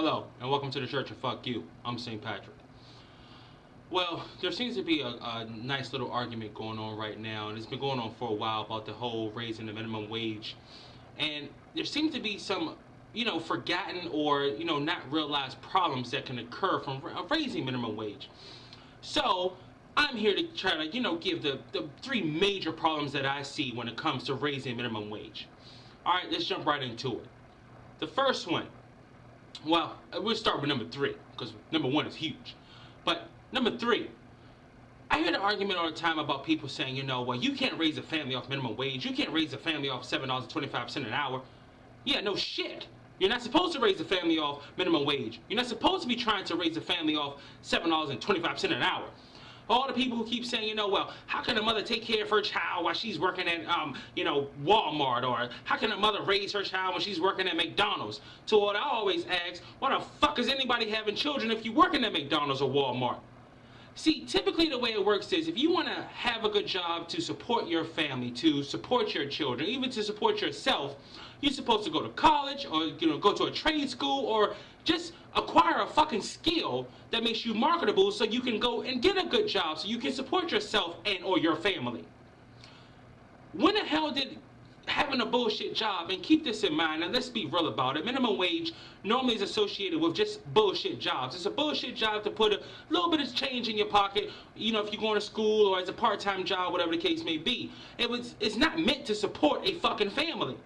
Hello, and welcome to the Church of Fuck You. I'm St. Patrick. Well, there seems to be a nice little argument going on right now, and it's been going on for a while about the whole raising the minimum wage. And there seems to be some, forgotten or, not realized problems that can occur from raising minimum wage. So, I'm here to try to, give the three major problems that I see when it comes to raising minimum wage. Alright, let's jump right into it. The first one, well, we'll start with number three, because number one is huge. But number three, I hear the argument all the time about people saying, well, you can't raise a family off minimum wage. You can't raise a family off $7.25 an hour. Yeah, no shit. You're not supposed to raise a family off minimum wage. You're not supposed to be trying to raise a family off $7.25 an hour. All the people who keep saying, well, how can a mother take care of her child while she's working at, Walmart? Or how can a mother raise her child when she's working at McDonald's? To what I always ask, why the fuck is anybody having children if you're working at McDonald's or Walmart? See, typically the way it works is if you want to have a good job to support your family, to support your children, even to support yourself, you're supposed to go to college or go to a trade school or just acquire a fucking skill that makes you marketable so you can go and get a good job so you can support yourself and or your family. When the hell did having a bullshit job, and keep this in mind, and let's be real about it, minimum wage normally is associated with just bullshit jobs. It's a bullshit job to put a little bit of change in your pocket, if you're going to school or as a part-time job, whatever the case may be. It's not meant to support a fucking family.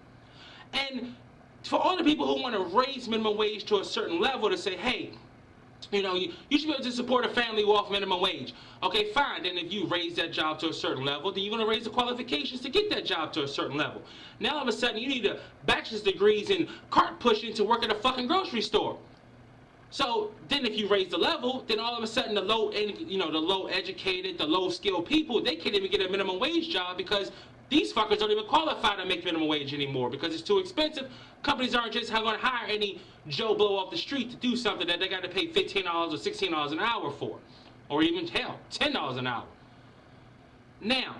And for all the people who want to raise minimum wage to a certain level to say, hey, you should be able to support a family off minimum wage. Okay, fine. Then if you raise that job to a certain level, then you're going to raise the qualifications to get that job to a certain level. Now all of a sudden you need a bachelor's degrees in cart pushing to work at a fucking grocery store. So then if you raise the level, then all of a sudden the low educated, the low skilled people, they can't even get a minimum wage job because these fuckers don't even qualify to make minimum wage anymore because it's too expensive. Companies aren't just going to hire any Joe Blow off the street to do something that they got to pay $15 or $16 an hour for. Or even, hell, $10 an hour. Now,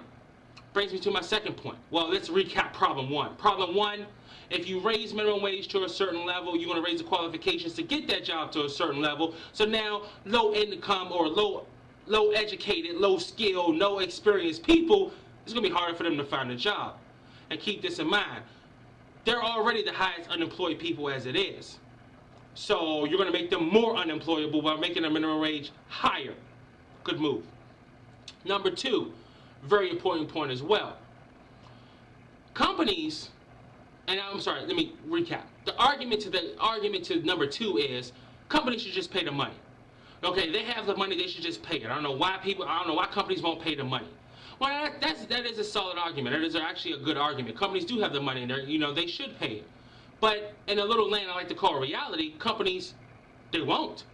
brings me to my second point. Well, let's recap problem one. Problem one, if you raise minimum wage to a certain level, you're going to raise the qualifications to get that job to a certain level. So now, low income or low educated, low skilled, no experienced people, it's going to be harder for them to find a job. And keep this in mind. They're already the highest unemployed people as it is. So you're going to make them more unemployable by making the minimum wage higher. Good move. Number two, very important point as well. Companies, and I'm sorry, let me recap. The argument to number two is companies should just pay the money. Okay, they have the money, they should just pay it. I don't know why companies won't pay the money. Well, that is a solid argument. That is actually a good argument. Companies do have the money, and they should pay it. But in a little land I like to call reality, companies, they won't.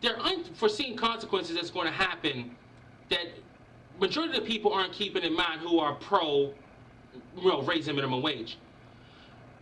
There are unforeseen consequences that's going to happen that majority of the people aren't keeping in mind who are pro, raising minimum wage.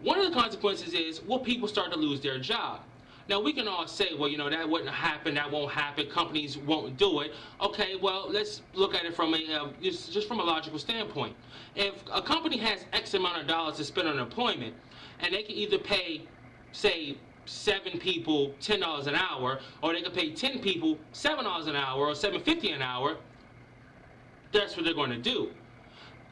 One of the consequences is, will people start to lose their job? Now, we can all say, well, that wouldn't happen, that won't happen, companies won't do it. Okay, well, let's look at it from just from a logical standpoint. If a company has X amount of dollars to spend on employment, and they can either pay, say, 7 people $10 an hour, or they can pay 10 people $7 an hour, or $7.50 an hour, that's what they're going to do.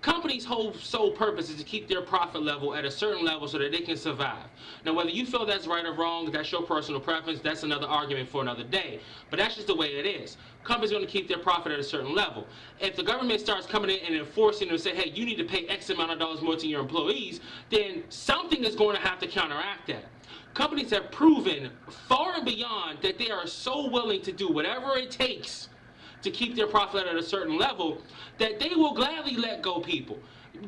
Companies' whole sole purpose is to keep their profit level at a certain level so that they can survive. Now, whether you feel that's right or wrong, that's your personal preference, that's another argument for another day. But that's just the way it is. Companies are going to keep their profit at a certain level. If the government starts coming in and enforcing and say, hey, you need to pay X amount of dollars more to your employees, then something is going to have to counteract that. Companies have proven far and beyond that they are so willing to do whatever it takes to keep their profit at a certain level, that they will gladly let go people.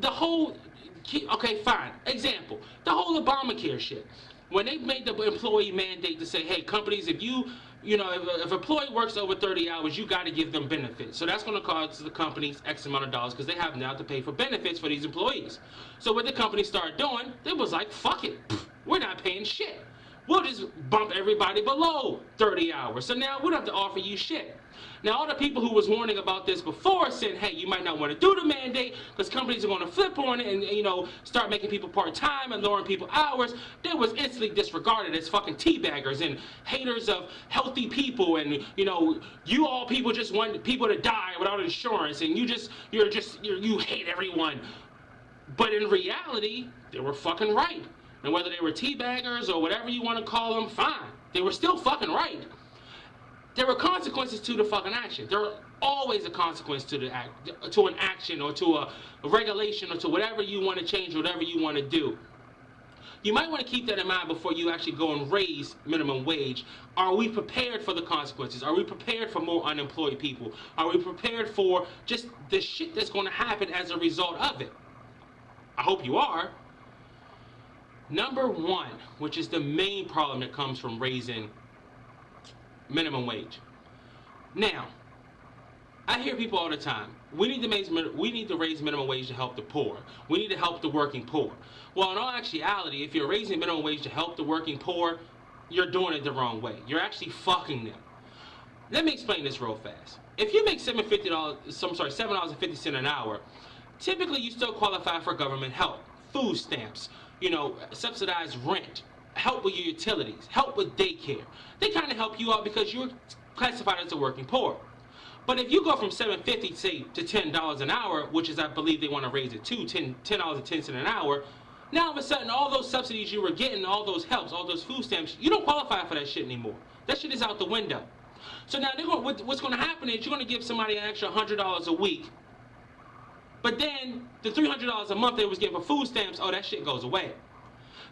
Okay, fine. Example, the whole Obamacare shit. When they made the employee mandate to say, hey, companies, if if an employee works over 30 hours, you got to give them benefits. So that's going to cost the companies X amount of dollars because they have now to pay for benefits for these employees. So what the companies started doing, they was like, fuck it. We're not paying shit. we'll just bump everybody below 30 hours. So now we don't have to offer you shit. Now, all the people who was warning about this before said, hey, you might not want to do the mandate because companies are going to flip on it and, you know, start making people part-time and lowering people hours. They was instantly disregarded as fucking teabaggers and haters of healthy people, and, you know, you all people just want people to die without insurance, and you hate everyone. But in reality, they were fucking right. And whether they were teabaggers or whatever you want to call them, fine. They were still fucking right. There were consequences to the fucking action. There are always a consequence to the to an action or to a regulation or to whatever you want to change, whatever you want to do. You might want to keep that in mind before you actually go and raise minimum wage. Are we prepared for the consequences? Are we prepared for more unemployed people? Are we prepared for just the shit that's going to happen as a result of it? I hope you are. Number one, which is the main problem that comes from raising minimum wage. Now, I hear people all the time, we need to raise minimum wage to help the poor. We need to help the working poor. Well, in all actuality, if you're raising minimum wage to help the working poor, you're doing it the wrong way. You're actually fucking them. Let me explain this real fast. If you make $7.50 an hour, typically you still qualify for government help, food stamps, you know, subsidized rent, help with your utilities, help with daycare. They kind of help you out because you're classified as a working poor. But if you go from $7.50 say to $10 an hour, which is I believe they want to raise it to $10.10 an hour, now all of a sudden all those subsidies you were getting, all those helps, all those food stamps, you don't qualify for that shit anymore. That shit is out the window. So now what's going to happen is you're going to give somebody an extra $100 a week. But then the $300 a month they was getting for food stamps, oh, that shit goes away.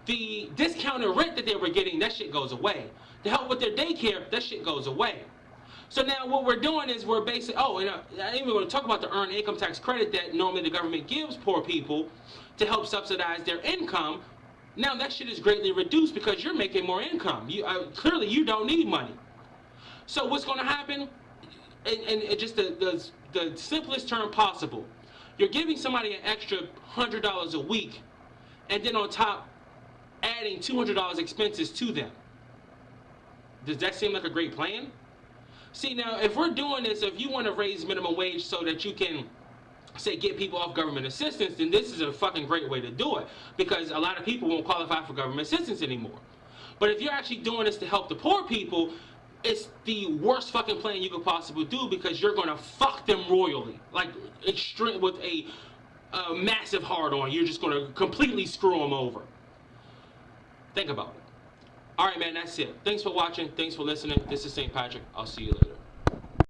The discounted rent that they were getting, that shit goes away. The help with their daycare, that shit goes away. So now what we're doing is we're basically, I ain't even going to talk about the earned income tax credit that normally the government gives poor people to help subsidize their income. Now that shit is greatly reduced because you're making more income. Clearly you don't need money. So what's going to happen, and just the simplest term possible, you're giving somebody an extra $100 a week, and then on top, adding $200 expenses to them. Does that seem like a great plan? See, now, if we're doing this, if you want to raise minimum wage so that you can, say, get people off government assistance, then this is a fucking great way to do it, because a lot of people won't qualify for government assistance anymore. But if you're actually doing this to help the poor people, it's the worst fucking plan you could possibly do, because you're going to fuck them royally, like extreme, with a massive hard-on. You're just going to completely screw them over. Think about it. Alright, man, that's it. Thanks for watching. Thanks for listening. This is St. Patrick. I'll see you later.